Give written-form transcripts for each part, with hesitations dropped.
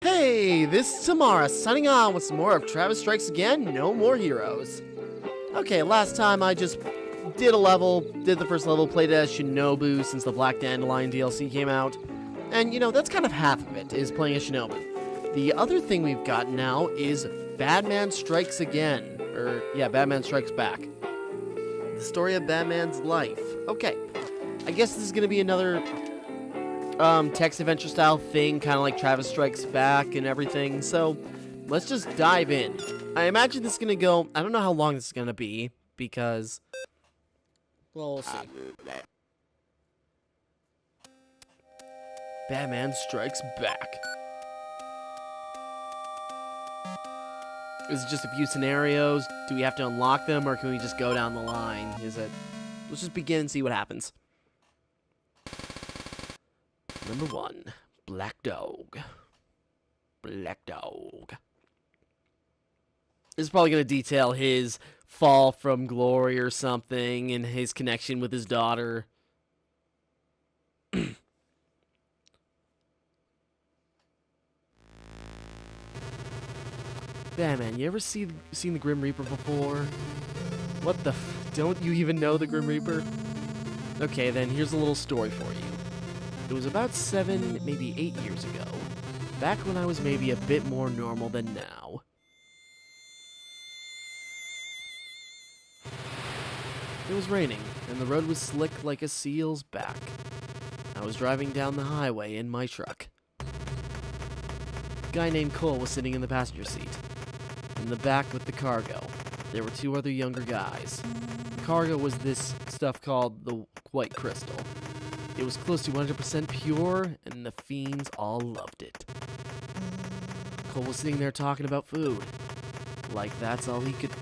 Hey, this is Timmara signing on with some more of Travis Strikes Again, No More Heroes. Okay, last time I just did the first level, played as Shinobu since the Black Dandelion DLC came out. And, you know, that's kind of half of it, is playing as Shinobu. The other thing we've got now is Badman Strikes Again. Badman Strikes Back. The story of Batman's life. Okay, I guess this is going to be another text adventure style thing, kind of like Travis Strikes Back and everything. So let's just dive in. I imagine this is going to go, I don't know how long this is going to be, because, well, we'll see. Batman Strikes Back. Is it just a few scenarios? Do we have to unlock them, or can we just go down the line? Let's just begin and see what happens. Number 1, Black Dog. Black Dog. This is probably going to detail his fall from glory or something, and his connection with his daughter. Batman, you ever seen the Grim Reaper before? What the don't you even know the Grim Reaper? Okay, then here's a little story for you. It was about 7, maybe 8 years ago, back when I was maybe a bit more normal than now. It was raining, and the road was slick like a seal's back. I was driving down the highway in my truck. A guy named Cole was sitting in the passenger seat. In the back with the cargo, there were 2 other younger guys. The cargo was this stuff called the White Crystal. It was close to 100% pure, and the fiends all loved it. Cole was sitting there talking about food. Like that's all he could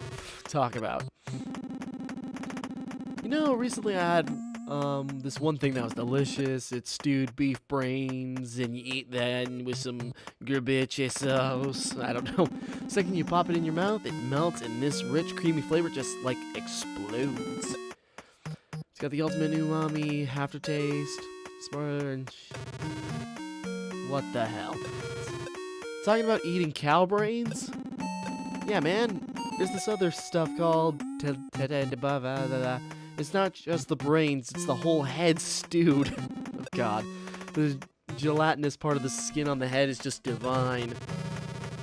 talk about. You know, recently I had this one thing that was delicious. It's stewed beef brains, and you eat that with some garbage sauce. I don't know. Second you pop it in your mouth, it melts, and this rich, creamy flavor just, like, explodes. It's got the ultimate umami, aftertaste, smudge. What the hell? Talking about eating cow brains? Yeah, man. There's this other stuff called it's not just the brains, it's the whole head stewed. Oh god. The gelatinous part of the skin on the head is just divine.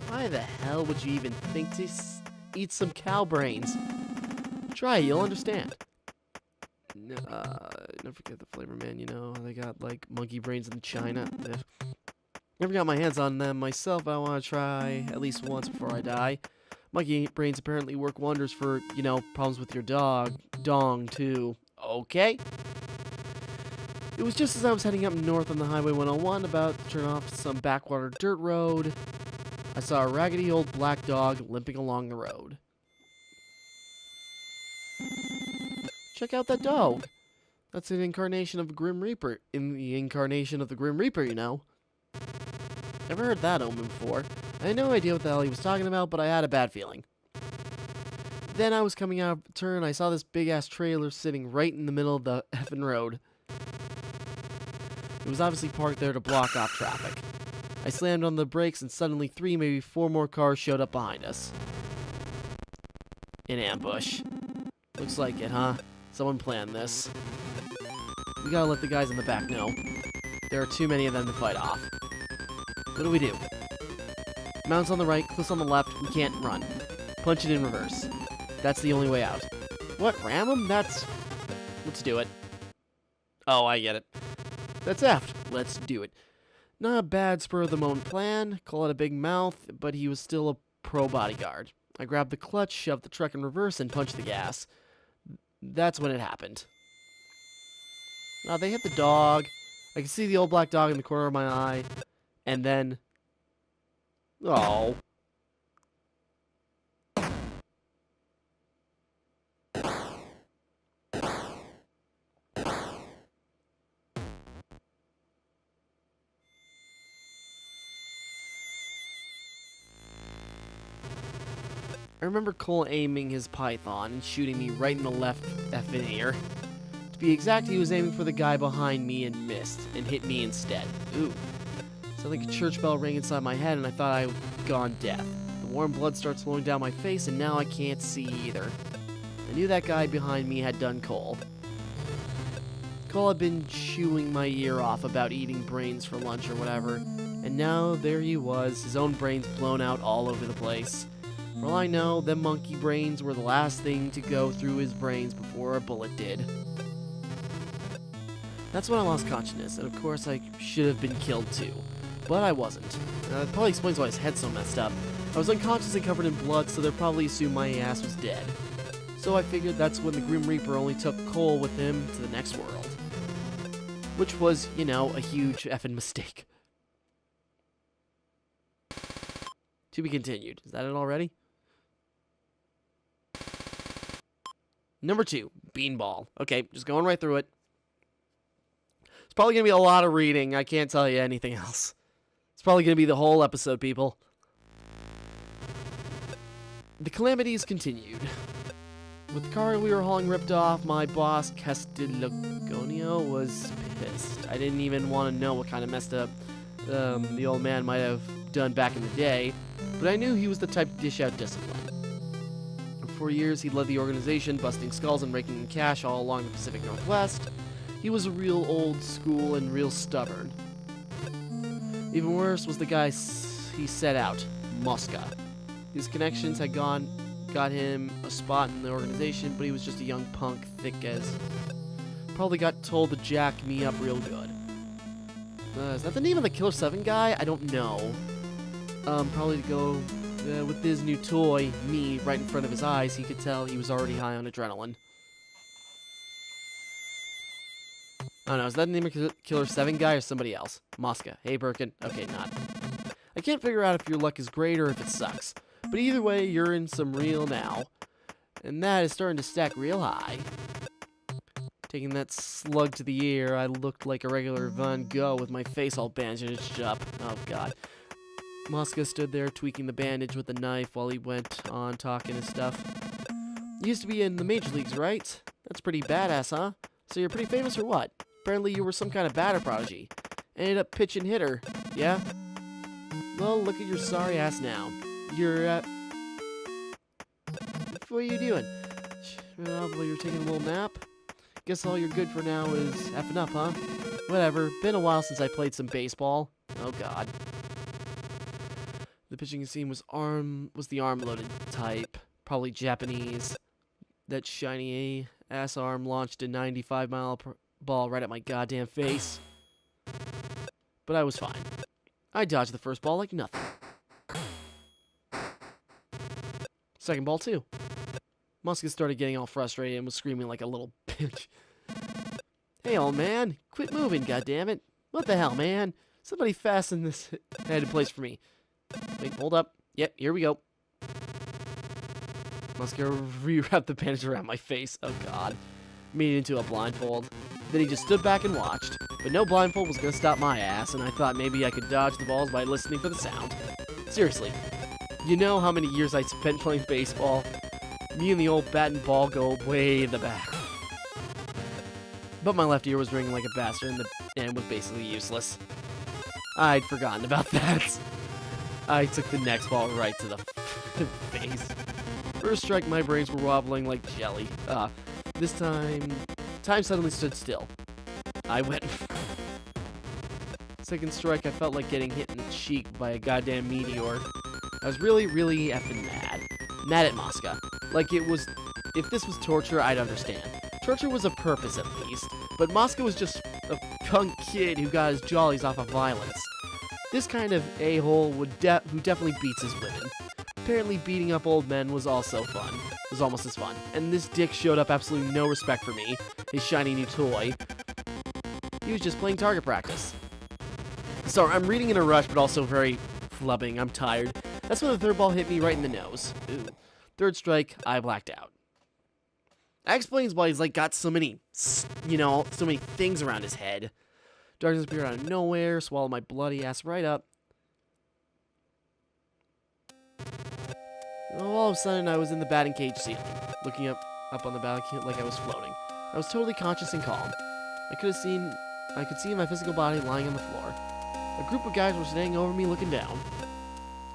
Why the hell would you even think to eat some cow brains? Try it, you'll understand. Don't forget the flavor, man, you know, they got like monkey brains in China. Never got my hands on them myself, but I want to try at least once before I die. Monkey brains apparently work wonders for, you know, problems with your dong, too. Okay. It was just as I was heading up north on the Highway 101, about to turn off to some backwater dirt road, I saw a raggedy old black dog limping along the road. Check out that dog. That's an incarnation of a Grim Reaper. In the incarnation of the Grim Reaper, you know. Never heard that omen before. I had no idea what the hell he was talking about, but I had a bad feeling. Then I was coming out of a turn, I saw this big-ass trailer sitting right in the middle of the effing road. It was obviously parked there to block off traffic. I slammed on the brakes, and suddenly 3, maybe 4 more cars showed up behind us. An ambush. Looks like it, huh? Someone planned this. We gotta let the guys in the back know. There are too many of them to fight off. What do? Mounts on the right, cliffs on the left, we can't run. Punch it in reverse. That's the only way out. What, ram him? Let's do it. Oh, I get it. That's F. Let's do it. Not a bad spur-of-the-moment plan, call it a big mouth, but he was still a pro bodyguard. I grabbed the clutch, shoved the truck in reverse, and punched the gas. That's when it happened. Now, they hit the dog. I can see the old black dog in the corner of my eye. And then... oh. I remember Cole aiming his python and shooting me right in the left effing ear. To be exact, he was aiming for the guy behind me and missed, and hit me instead. Ooh. Suddenly a church bell rang inside my head and I thought I'd gone deaf. The warm blood starts flowing down my face and now I can't see either. I knew that guy behind me had done Cole. Cole had been chewing my ear off about eating brains for lunch or whatever, and now there he was, his own brains blown out all over the place. For all I know, them monkey brains were the last thing to go through his brains before a bullet did. That's when I lost consciousness, and of course I should have been killed too. But I wasn't. That probably explains why his head's so messed up. I was unconscious and covered in blood, so they'd probably assume my ass was dead. So I figured that's when the Grim Reaper only took Cole with him to the next world. Which was, you know, a huge effing mistake. To be continued. Is that it already? Number 2, Beanball. Okay, just going right through it. It's probably going to be a lot of reading. I can't tell you anything else. It's probably going to be the whole episode, people. The calamities continued. With the car we were hauling ripped off, my boss, Castiglionio, was pissed. I didn't even want to know what kind of messed up the old man might have done back in the day, but I knew he was the type to dish out discipline. For years, he led the organization, busting skulls and raking in cash all along the Pacific Northwest. He was a real old school and real stubborn. Even worse was the guy he set out, Mosca. His connections had got him a spot in the organization, but he was just a young punk, thick as... Probably got told to jack me up real good. Is that the name of the Killer 7 guy? I don't know. Probably to go with his new toy, me, right in front of his eyes, he could tell he was already high on adrenaline. I don't know, is that the name of Killer 7 guy or somebody else? Mosca. Hey, Birkin. Okay, not. I can't figure out if your luck is great or if it sucks. But either way, you're in some real now. And that is starting to stack real high. Taking that slug to the ear, I looked like a regular Van Gogh with my face all bandaged up. Oh, God. Mosca stood there tweaking the bandage with a knife while he went on talking his stuff. You used to be in the major leagues, right? That's pretty badass, huh? So you're pretty famous or what? Apparently you were some kind of batter prodigy. Ended up pitching hitter, yeah? Well, look at your sorry ass now. You're, what are you doing? Well, you're taking a little nap? Guess all you're good for now is effing up, huh? Whatever, been a while since I played some baseball. Oh, God. The pitching scene was the arm-loaded type. Probably Japanese. That shiny ass arm launched a 95-mile ball right at my goddamn face. But I was fine. I dodged the first ball like nothing. Second ball, too. Mosca started getting all frustrated and was screaming like a little bitch. Hey, old man, quit moving, goddammit. What the hell, man? Somebody fasten this head in place for me. Wait, hold up. Yep, here we go. Mosca rewrapped the bandage around my face. Oh, God. Made it into a blindfold. Then he just stood back and watched. But no blindfold was going to stop my ass, and I thought maybe I could dodge the balls by listening for the sound. Seriously. You know how many years I spent playing baseball? Me and the old bat and ball go way in the back. But my left ear was ringing like a bastard and was basically useless. I'd forgotten about that. I took the next ball right to the face. First strike, my brains were wobbling like jelly. This time suddenly stood still. I went. Second strike, I felt like getting hit in the cheek by a goddamn meteor. I was really, really effing mad. Mad at Mosca. Like it was, if this was torture, I'd understand. Torture was a purpose at least, but Mosca was just a punk kid who got his jollies off of violence. This kind of a-hole who definitely beats his women. Apparently beating up old men was also fun. It was almost as fun. And this dick showed up absolutely no respect for me, his shiny new toy. He was just playing target practice. Sorry, I'm reading in a rush, but also very flubbing. I'm tired. That's when the third ball hit me right in the nose. Ooh. Third strike, I blacked out. That explains why he's like got so many, so many things around his head. Darkness appeared out of nowhere, swallowed my bloody ass right up. All of a sudden, I was in the batting cage ceiling, looking up on the balcony like I was floating. I was totally conscious and calm. I could see my physical body lying on the floor. A group of guys were standing over me looking down,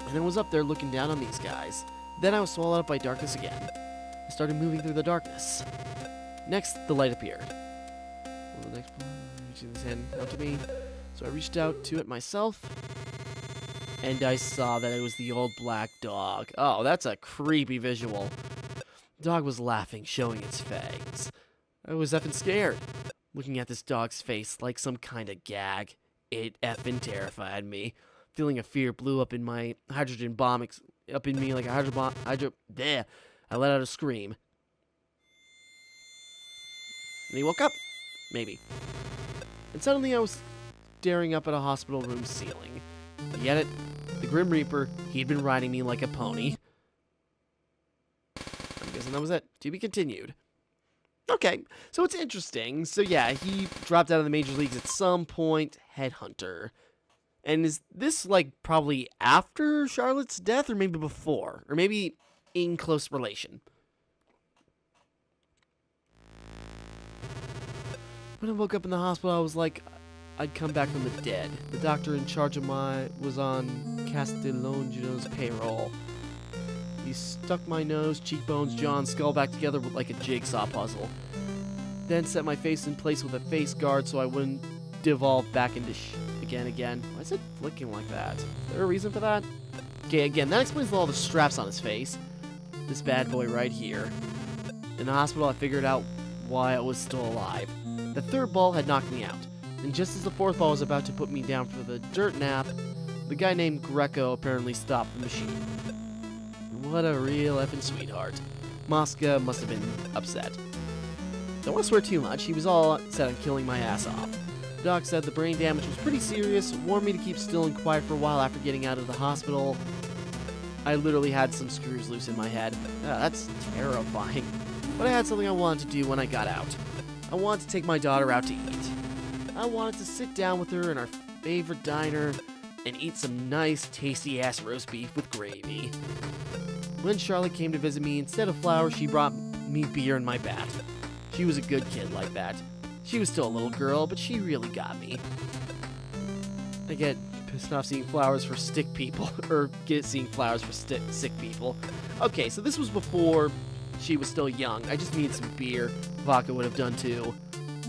and I was up there looking down on these guys. Then I was swallowed up by darkness again. I started moving through the darkness. Next, the light appeared. Well, the next one, reaching his hand out to me, so I reached out to it myself, and I saw that it was the old black dog. Oh, that's a creepy visual. The dog was laughing, showing its fangs. I was effing scared, looking at this dog's face like some kind of gag. It effing terrified me. Feeling of fear blew up in my hydrogen bomb, up in me like a there. I let out a scream. And he woke up? Maybe. And suddenly I was staring up at a hospital room ceiling. Get it? The Grim Reaper, he'd been riding me like a pony. I'm guessing that was it. To be continued. Okay, so it's interesting. So yeah, he dropped out of the major leagues at some point. Headhunter. And is this like probably after Charlotte's death or maybe before? Or maybe in close relation? When I woke up in the hospital, I was like, I'd come back from the dead. The doctor in charge of was on Castellon's payroll. He stuck my nose, cheekbones, jaw, and skull back together with like a jigsaw puzzle. Then set my face in place with a face guard so I wouldn't devolve back into again. Why is it flicking like that? Is there a reason for that? Okay, again, that explains all the straps on his face. This bad boy right here. In the hospital, I figured out why I was still alive. The third ball had knocked me out, and just as the fourth ball was about to put me down for the dirt nap, the guy named Greco apparently stopped the machine. What a real effing sweetheart. Mosca must have been upset. Don't want to swear too much, he was all set on killing my ass off. The doc said the brain damage was pretty serious, warned me to keep still and quiet for a while after getting out of the hospital. I literally had some screws loose in my head. That's terrifying. But I had something I wanted to do when I got out. I wanted to take my daughter out to eat. I wanted to sit down with her in our favorite diner and eat some nice, tasty-ass roast beef with gravy. When Charlotte came to visit me, instead of flowers, she brought me beer and my bat. She was a good kid like that. She was still a little girl, but she really got me. I get pissed off seeing flowers for stick people, or seeing flowers for sick people. Okay, so this was before she was still young. I just needed some beer. Vodka would have done too.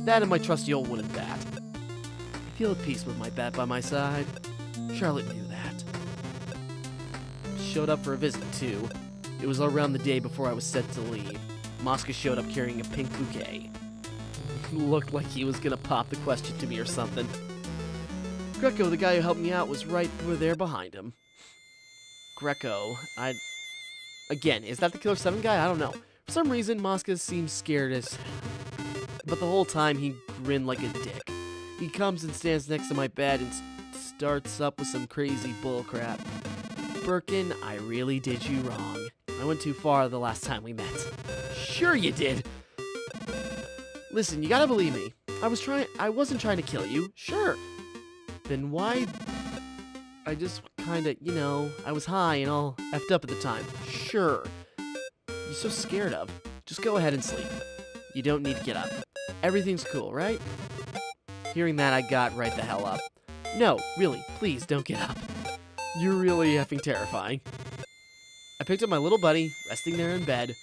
That and my trusty old wooden bat. I feel at peace with my bat by my side. Charlotte knew that. Showed up for a visit too. It was around the day before I was set to leave. Mosca showed up carrying a pink bouquet. Looked like he was gonna pop the question to me or something. Greco, the guy who helped me out, was right over there behind him. Greco, again, is that the Killer 7 guy? I don't know. For some reason, Mosca seems scared as... But the whole time, he grinned like a dick. He comes and stands next to my bed and starts up with some crazy bullcrap. Birkin, I really did you wrong. I went too far the last time we met. Sure you did! Listen, you gotta believe me. I wasn't trying to kill you. Sure. Then why... I just kinda, I was high and all effed up at the time. Sure. You're so scared of. Just go ahead and sleep. You don't need to get up. Everything's cool, right? Hearing that, I got right the hell up. No, really, please don't get up. You're really effing terrifying. I picked up my little buddy, resting there in bed,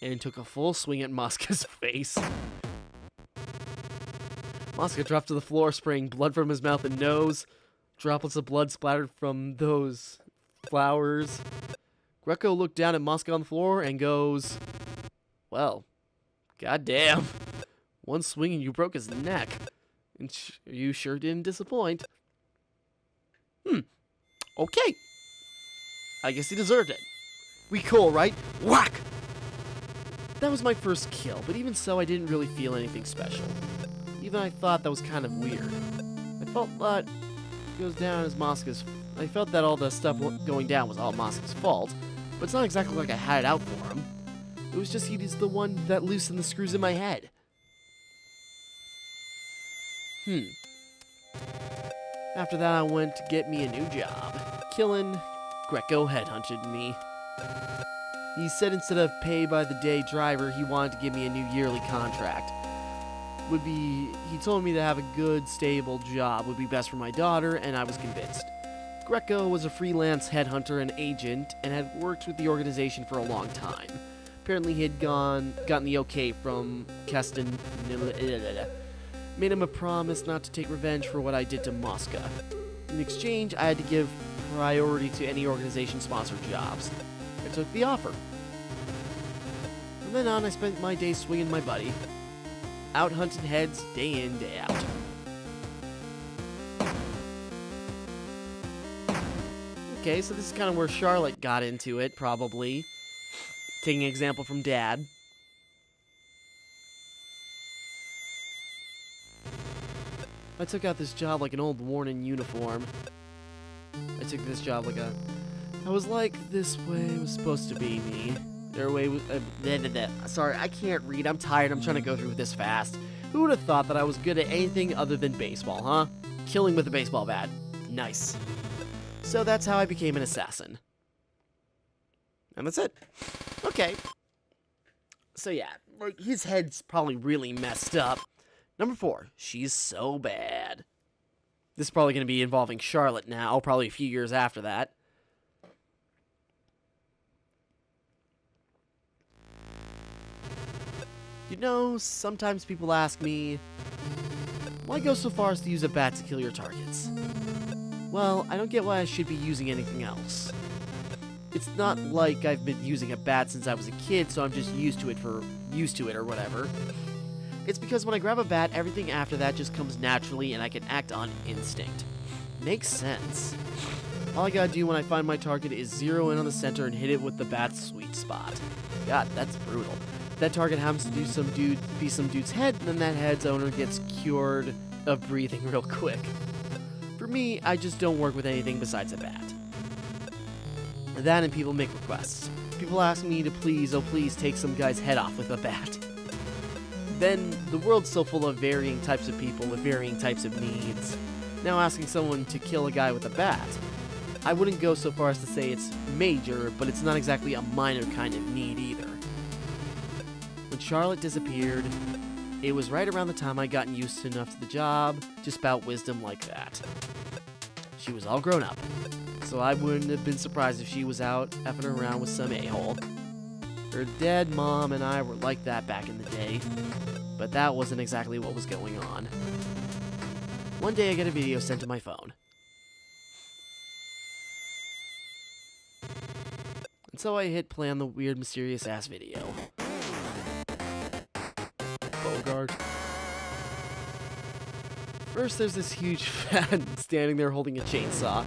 and took a full swing at Mosca's face. Mosca dropped to the floor, spraying blood from his mouth and nose. Droplets of blood splattered from those flowers. Greco looked down at Mosca on the floor and goes, well, goddamn. One swing and you broke his neck. And you sure didn't disappoint. Okay. I guess he deserved it. We cool, right? Whack! That was my first kill, but even so, I didn't really feel anything special. Even I thought that was kind of weird. I felt that goes down as Mosca's... I felt that all the stuff going down was all Mosca's fault, but it's not exactly like I had it out for him. It was just he's the one that loosened the screws in my head. After that, I went to get me a new job. Killing Greco headhunted me. He said instead of pay by the day driver, he wanted to give me a new yearly contract. he told me to have a good, stable job would be best for my daughter, and I was convinced. Greco was a freelance headhunter and agent and had worked with the organization for a long time. Apparently he had gotten the okay from Keston, made him a promise not to take revenge for what I did to Mosca. In exchange, I had to give priority to any organization-sponsored jobs. I took the offer. From then on, I spent my days swinging my buddy, out hunting heads day in, day out. Okay, so this is kind of where Charlotte got into it, probably. Taking an example from Dad. I took out this job like an old worn-in uniform. I took this job like I was like, this way was supposed to be me. Their way was... Sorry, I can't read. I'm tired. I'm trying to go through this fast. Who would have thought that I was good at anything other than baseball, huh? Killing with a baseball bat. Nice. So that's how I became an assassin. And that's it. Okay. So yeah, like, his head's probably really messed up. Number 4, she's so bad. This is probably going to be involving Charlotte now, probably a few years after that. You know, sometimes people ask me, why go so far as to use a bat to kill your targets? Well, I don't get why I should be using anything else. It's not like I've been using a bat since I was a kid, so I'm just used to it or whatever. It's because when I grab a bat, everything after that just comes naturally and I can act on instinct. Makes sense. All I gotta do when I find my target is zero in on the center and hit it with the bat's sweet spot. God, that's brutal. That target happens to be some dude's head, and then that head's owner gets cured of breathing real quick. For me, I just don't work with anything besides a bat. That and people make requests. People ask me to please, oh please, take some guy's head off with a bat. Then, the world's so full of varying types of people with varying types of needs. Now asking someone to kill a guy with a bat, I wouldn't go so far as to say it's major, but it's not exactly a minor kind of need either. When Charlotte disappeared, it was right around the time I'd gotten used enough to the job to spout wisdom like that. She was all grown up, so I wouldn't have been surprised if she was out effing around with some a-hole. Her dead mom and I were like that back in the day, but that wasn't exactly what was going on. One day I get a video sent to my phone. And so I hit play on the weird, mysterious-ass video. Bogart. First, there's this huge fan standing there holding a chainsaw.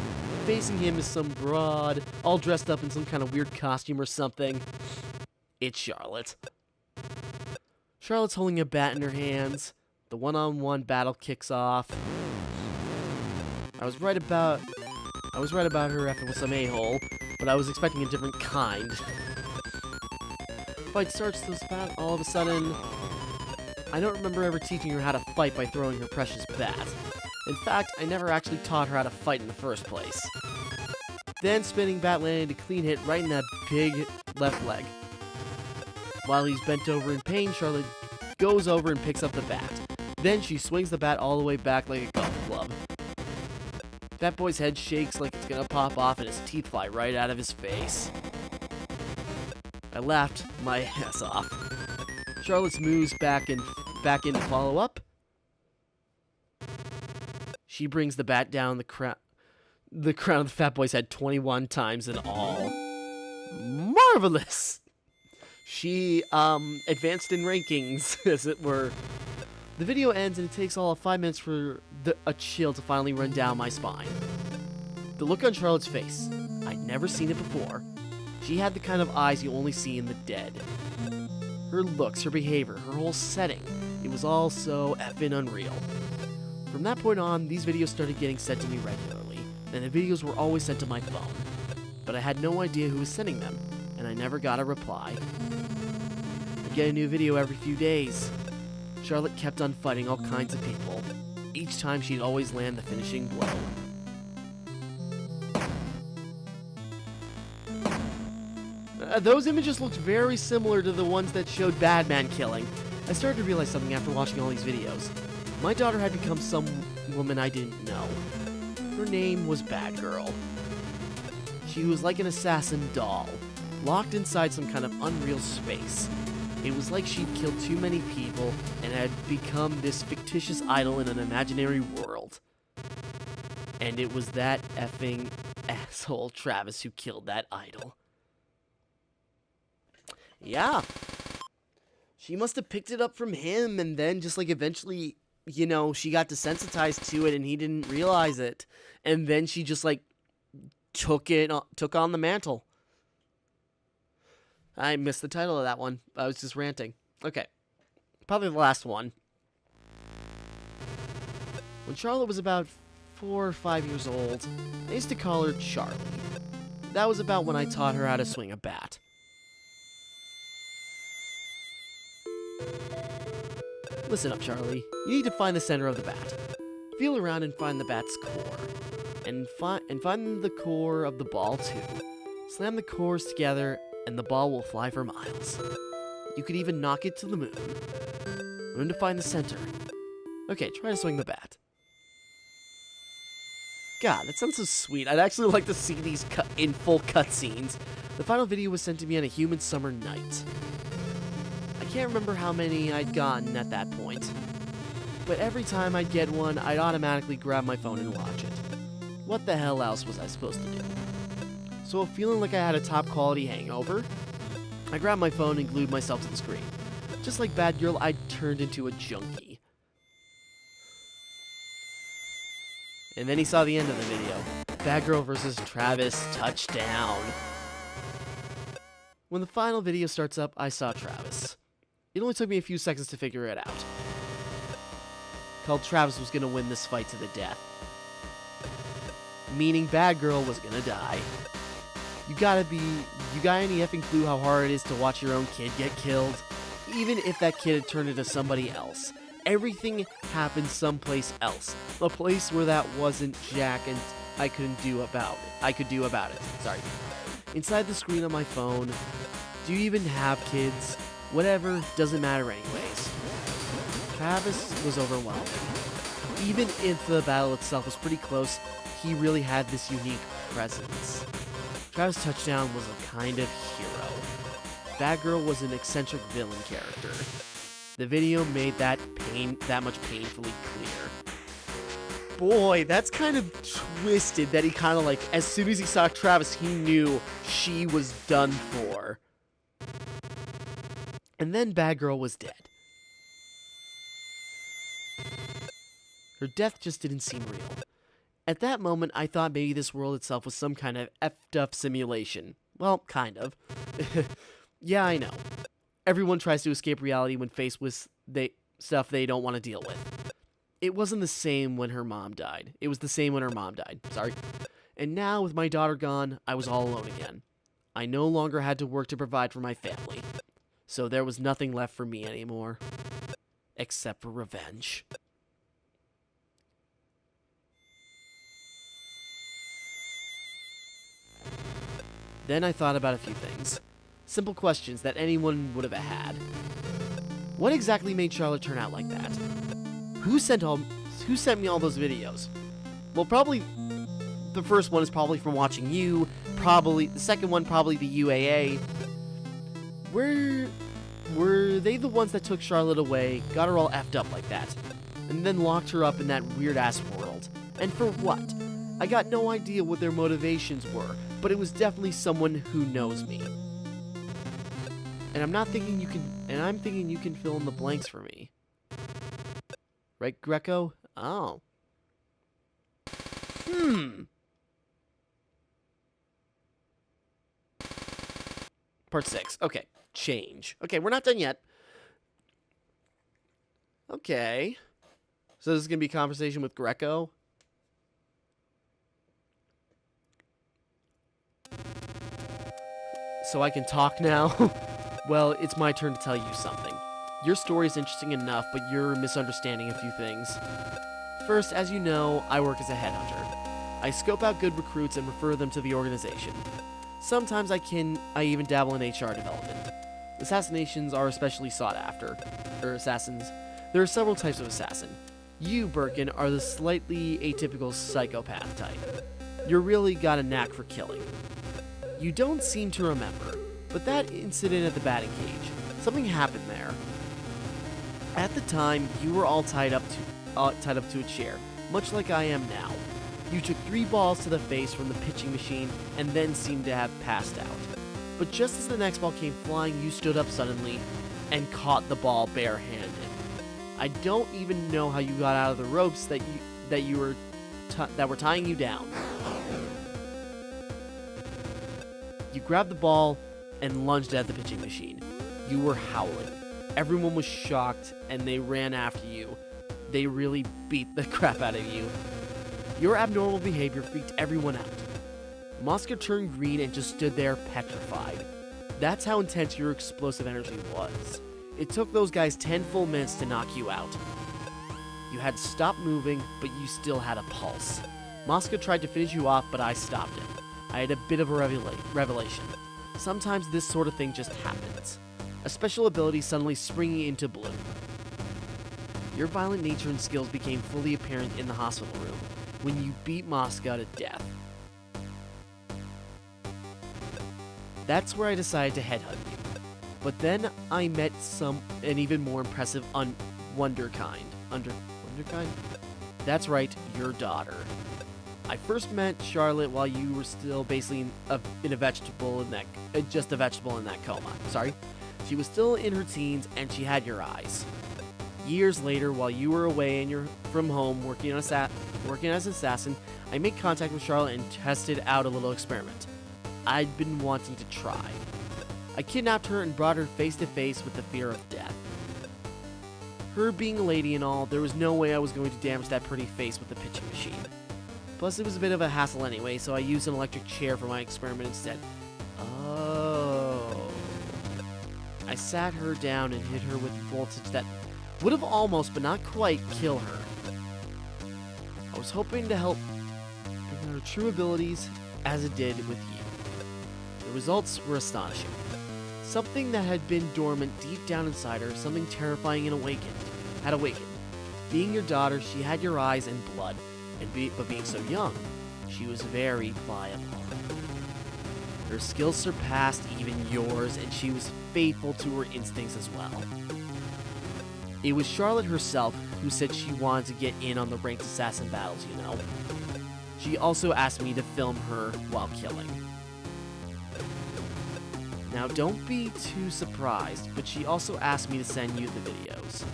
Facing him is some broad, all dressed up in some kind of weird costume or something. It's Charlotte. Charlotte's holding a bat in her hands. The one-on-one battle kicks off. I was right about her effing with some a-hole, but I was expecting a different kind. Fight starts to spat all of a sudden. I don't remember ever teaching her how to fight by throwing her precious bat. In fact, I never actually taught her how to fight in the first place. Then spinning bat landed a clean hit right in that big left leg. While he's bent over in pain, Charlotte goes over and picks up the bat. Then she swings the bat all the way back like a golf club. That boy's head shakes like it's gonna pop off and his teeth fly right out of his face. I laughed my ass off. Charlotte's moves back in to follow up. She brings the bat down the crown of the fat boy's head 21 times in all. Marvelous! She, advanced in rankings, as it were. The video ends and it takes all of 5 minutes for a chill to finally run down my spine. The look on Charlotte's face, I'd never seen it before. She had the kind of eyes you only see in the dead. Her looks, her behavior, her whole setting, it was all so effing unreal. From that point on, these videos started getting sent to me regularly, and the videos were always sent to my phone. But I had no idea who was sending them, and I never got a reply. I'd get a new video every few days. Charlotte kept on fighting all kinds of people. Each time she'd always land the finishing blow. Those images looked very similar to the ones that showed Badman killing. I started to realize something after watching all these videos. My daughter had become some woman I didn't know. Her name was Bad Girl. She was like an assassin doll, locked inside some kind of unreal space. It was like she'd killed too many people and had become this fictitious idol in an imaginary world. And it was that effing asshole Travis who killed that idol. Yeah. She must have picked it up from him and then just like eventually, you know, she got desensitized to it and he didn't realize it. And then she just like took on the mantle. I missed the title of that one. I was just ranting. Okay. Probably the last one. When Charlotte was about 4 or 5 years old, I used to call her Charlie. That was about when I taught her how to swing a bat. Listen up, Charlie. You need to find the center of the bat. Feel around and find the bat's core. And find the core of the ball, too. Slam the cores together, and the ball will fly for miles. You could even knock it to the moon. Learn to find the center. Okay, try to swing the bat. God, that sounds so sweet. I'd actually like to see these in full cutscenes. The final video was sent to me on a humid summer night. I can't remember how many I'd gotten at that point. But every time I'd get one, I'd automatically grab my phone and watch it. What the hell else was I supposed to do? So feeling like I had a top quality hangover, I grabbed my phone and glued myself to the screen. Just like Bad Girl, I turned into a junkie. And then he saw the end of the video. Bad Girl versus Travis, touchdown. When the final video starts up, I saw Travis. It only took me a few seconds to figure it out. Called Travis was gonna win this fight to the death. Meaning Bad Girl was gonna die. You got any effing clue how hard it is to watch your own kid get killed? Even if that kid had turned into somebody else. Everything happened someplace else. A place where that wasn't Jack and I could do about it. Sorry. Inside the screen on my phone. Do you even have kids? Whatever, doesn't matter anyways. Travis was overwhelming. Even if the battle itself was pretty close, he really had this unique presence. Travis Touchdown was a kind of hero. Bad Girl was an eccentric villain character. The video made that much painfully clear. Boy, that's kind of twisted that he kind of like, as soon as he saw Travis, he knew she was done for. And then Bad Girl was dead. Her death just didn't seem real. At that moment, I thought maybe this world itself was some kind of effed up simulation. Well, kind of. Yeah, I know. Everyone tries to escape reality when faced with stuff they don't want to deal with. It wasn't the same when her mom died. It was the same when her mom died. Sorry. And now, with my daughter gone, I was all alone again. I no longer had to work to provide for my family. So there was nothing left for me anymore. Except for revenge. Then I thought about a few things. Simple questions that anyone would have had. What exactly made Charlotte turn out like that? Who sent me all those videos? Well, probably the first one is probably from watching you. Probably the second one, probably the UAA. Were they the ones that took Charlotte away, got her all effed up like that, and then locked her up in that weird-ass world? And for what? I got no idea what their motivations were, but it was definitely someone who knows me. And I'm thinking you can fill in the blanks for me. Right, Greco? Oh. Part 6. Okay. Change. Okay, we're not done yet. Okay. So this is going to be a conversation with Greco. So I can talk now? Well, it's my turn to tell you something. Your story is interesting enough, but you're misunderstanding a few things. First, as you know, I work as a headhunter. I scope out good recruits and refer them to the organization. Sometimes I even dabble in HR development. Assassinations are especially sought after. assassins. There are several types of assassin. You, Birkin, are the slightly atypical psychopath type. You really got a knack for killing. You don't seem to remember, but that incident at the batting cage, something happened there. At the time, you were all tied up to a chair, much like I am now. You took 3 balls to the face from the pitching machine and then seemed to have passed out. But just as the next ball came flying, you stood up suddenly and caught the ball barehanded. I don't even know how you got out of the ropes that were tying you down. You grabbed the ball and lunged at the pitching machine. You were howling. Everyone was shocked and they ran after you. They really beat the crap out of you. Your abnormal behavior freaked everyone out. Mosca turned green and just stood there petrified. That's how intense your explosive energy was. It took those guys 10 full minutes to knock you out. You had stopped moving, but you still had a pulse. Mosca tried to finish you off, but I stopped him. I had a bit of a revelation. Sometimes this sort of thing just happens. A special ability suddenly springing into bloom. Your violent nature and skills became fully apparent in the hospital room when you beat Mosca to death. That's where I decided to headhunt you. But then I met an even more impressive wonderkind. Wonderkind? That's right, your daughter. I first met Charlotte while you were still basically just a vegetable in that coma. Sorry. She was still in her teens and she had your eyes. Years later, while you were away from home working as an assassin, I made contact with Charlotte and tested out a little experiment I'd been wanting to try. I kidnapped her and brought her face to face with the fear of death. Her being a lady and all, there was no way I was going to damage that pretty face with the pitching machine. Plus, it was a bit of a hassle anyway, so I used an electric chair for my experiment instead. Oh. I sat her down and hit her with voltage that would have almost, but not quite, kill her. I was hoping to help bring her true abilities as it did with you. The results were astonishing. Something that had been dormant deep down inside her, something terrifying had awakened. Being your daughter, she had your eyes and blood, but being so young, she was very pliable. Her skills surpassed even yours, and she was faithful to her instincts as well. It was Charlotte herself who said she wanted to get in on the ranked assassin battles, you know. She also asked me to film her while killing. Now, don't be too surprised, but she also asked me to send you the videos.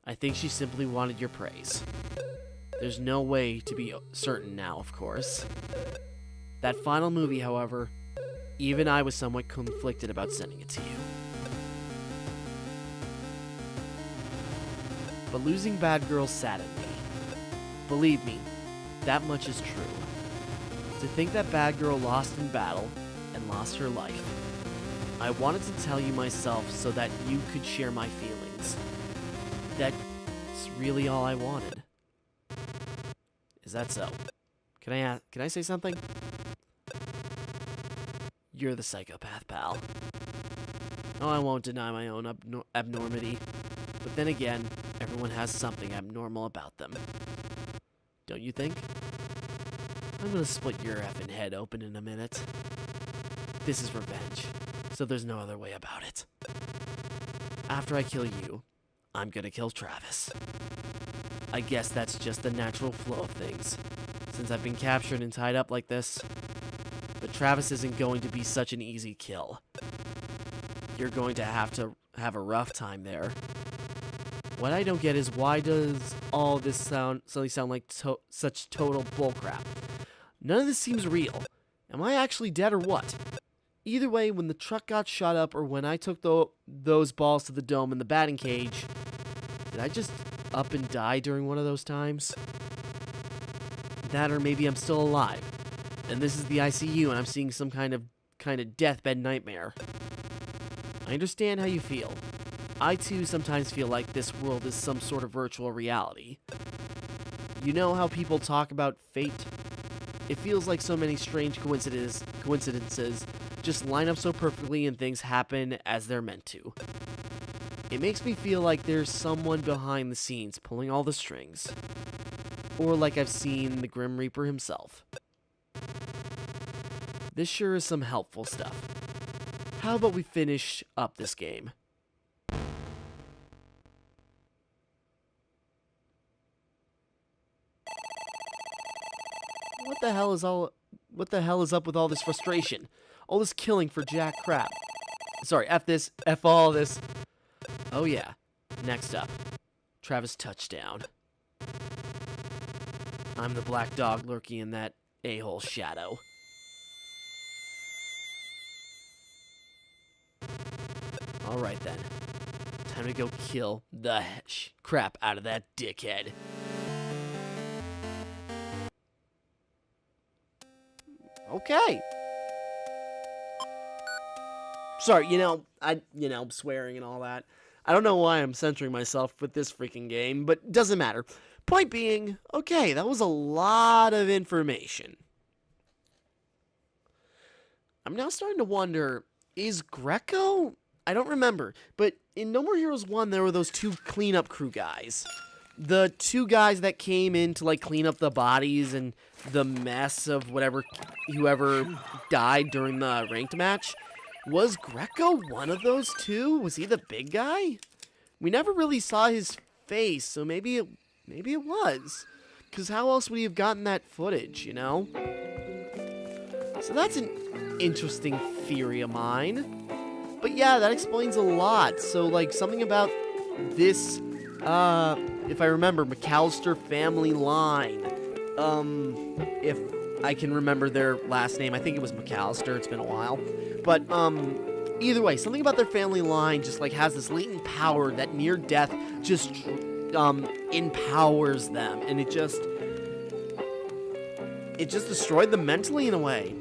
I think she simply wanted your praise. There's no way to be certain now, of course. That final movie, however, even I was somewhat conflicted about sending it to you. But losing Bad Girl saddened me. Believe me, that much is true. To think that Bad Girl lost in battle and lost her life. I wanted to tell you myself so that you could share my feelings. That's really all I wanted. Is that so? Can I say something? You're the psychopath, pal. Oh, I won't deny my own abnormity. But then again, everyone has something abnormal about them. Don't you think? I'm gonna split your effing head open in a minute. This is revenge, so there's no other way about it. After I kill you, I'm gonna kill Travis. I guess that's just the natural flow of things, since I've been captured and tied up like this. But Travis isn't going to be such an easy kill. You're going to have a rough time there. What I don't get is why does all this suddenly sound like such total bullcrap? None of this seems real. Am I actually dead or what? Either way, when the truck got shot up or when I took those balls to the dome in the batting cage, did I just up and die during one of those times? That or maybe I'm still alive, and this is the ICU and I'm seeing some kind of deathbed nightmare. I understand how you feel. I too sometimes feel like this world is some sort of virtual reality. You know how people talk about fate? It feels like so many strange coincidences just line up so perfectly and things happen as they're meant to. It makes me feel like there's someone behind the scenes pulling all the strings. Or like I've seen the Grim Reaper himself. This sure is some helpful stuff. How about we finish up this game? What the hell is up with all this frustration? All this killing for jack crap. Sorry, F this, F all this. Oh yeah. Next up. Travis Touchdown. I'm the black dog lurking in that a-hole shadow. Alright then. Time to go kill the crap out of that dickhead. Okay. Sorry, I'm swearing and all that. I don't know why I'm censoring myself with this freaking game, but it doesn't matter. Point being, okay, that was a lot of information. I'm now starting to wonder, is Greco? I don't remember, but in No More Heroes 1, there were those two cleanup crew guys. The two guys that came in to, like, clean up the bodies and the mess of whoever died during the ranked match. Was Greco one of those two? Was he the big guy? We never really saw his face, so maybe it was. Because how else would he have gotten that footage, you know? So that's an interesting theory of mine. But yeah, that explains a lot. So, like, something about this, if I remember, McAllister family line. If I can remember their last name. I think it was McAllister. It's been a while. But, either way, something about their family line just, like, has this latent power that near death just, empowers them. And it just destroyed them mentally in a way.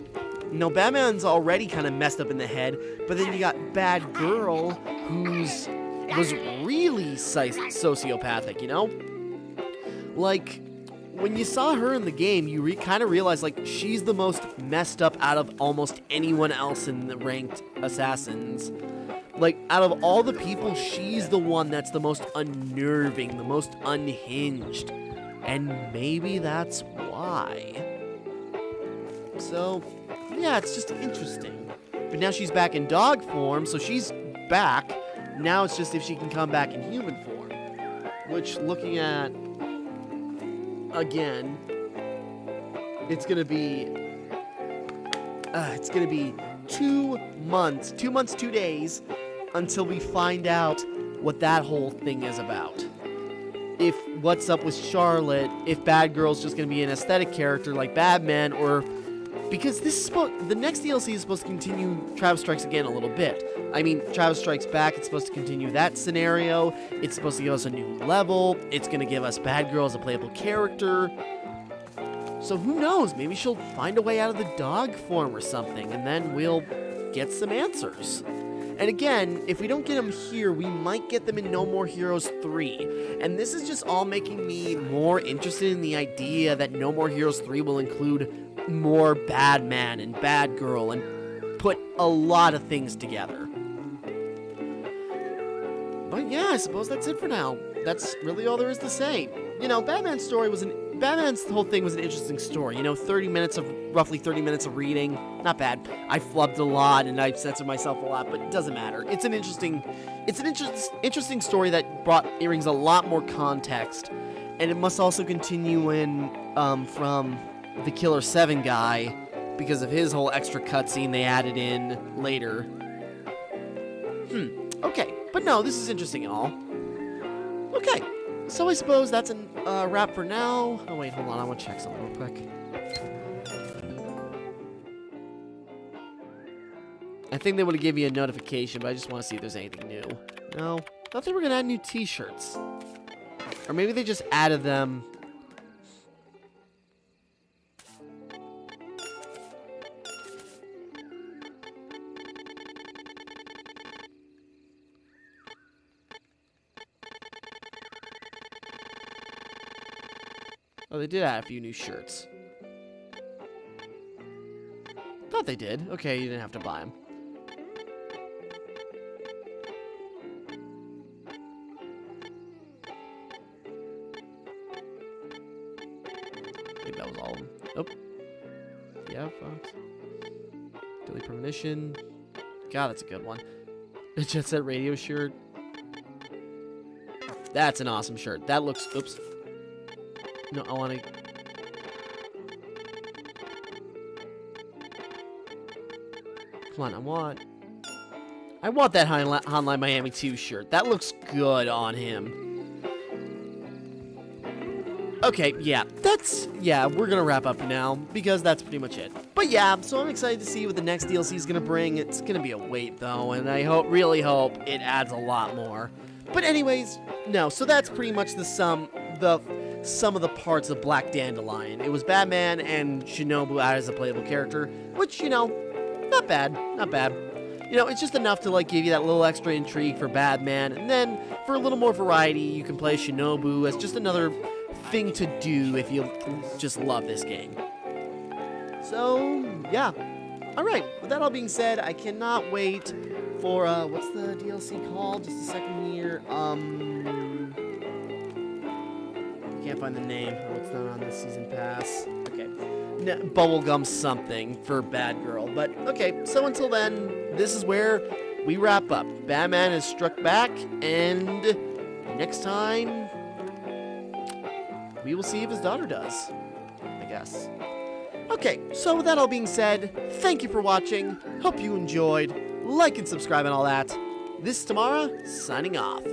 You know, Batman's already kind of messed up in the head, but then you got Bad Girl, was really sociopathic, you know? Like, when you saw her in the game, you kind of realized, like, she's the most messed up out of almost anyone else in the ranked assassins. Like, out of all the people, she's the one that's the most unnerving, the most unhinged. And maybe that's why. So, yeah, it's just interesting. But now she's back in dog form, so she's back. Now it's just if she can come back in human form. Which, looking at, again, it's gonna be 2 months, 2 months, 2 days, until we find out what that whole thing is about. If what's up with Charlotte, if Bad Girl's just gonna be an aesthetic character like Badman, or because the next DLC is supposed to continue Travis Strikes Again a little bit. I mean, Travis Strikes Back, it's supposed to continue that scenario. It's supposed to give us a new level. It's going to give us Bad Girl as a playable character. So who knows? Maybe she'll find a way out of the dog form or something, and then we'll get some answers. And again, if we don't get them here, we might get them in No More Heroes 3. And this is just all making me more interested in the idea that No More Heroes 3 will include more Badman and Bad Girl and put a lot of things together. But yeah, I suppose that's it for now. That's really all there is to say. You know, Batman's whole thing was an interesting story. You know, roughly 30 minutes of reading. Not bad. I flubbed a lot and I censored myself a lot, but it doesn't matter. It's an interesting story that brings a lot more context. And it must also continue in from the Killer 7 guy because of his whole extra cutscene they added in later. Okay. But no, this is interesting and all. Okay. So I suppose that's a wrap for now. Oh wait, hold on. I want to check something real quick. I think they would have given you a notification, but I just want to see if there's anything new. No. I thought they were going to add new t-shirts. Or maybe they just added them. Oh, they did add a few new shirts. Thought they did. Okay, you didn't have to buy them. Fox. Daily Premonition. God, that's a good one. A Jet Set Radio shirt. That's an awesome shirt. That looks... Oops. No, I want to... Come on, I want that Hotline Miami 2 shirt. That looks good on him. Okay, yeah, we're gonna wrap up now, because that's pretty much it. But yeah, so I'm excited to see what the next DLC is gonna bring. It's gonna be a wait, though, and I really hope it adds a lot more. But anyways, no, so that's pretty much the sum of the parts of Black Dandelion. It was Badman and Shinobu as a playable character, which, you know, not bad, not bad. You know, it's just enough to, like, give you that little extra intrigue for Badman, and then, for a little more variety, you can play Shinobu as just another thing to do if you just love this game. So, yeah. Alright, with that all being said, I cannot wait for, what's the DLC called? Just a second here. I can't find the name. Oh, it's not on the season pass. Okay. Bubblegum something for Bad Girl. But, okay, so until then, this is where we wrap up. Badman has struck back, and next time, we will see if his daughter does, I guess. Okay, so with that all being said, thank you for watching. Hope you enjoyed. Like and subscribe and all that. This is Timmara, signing off.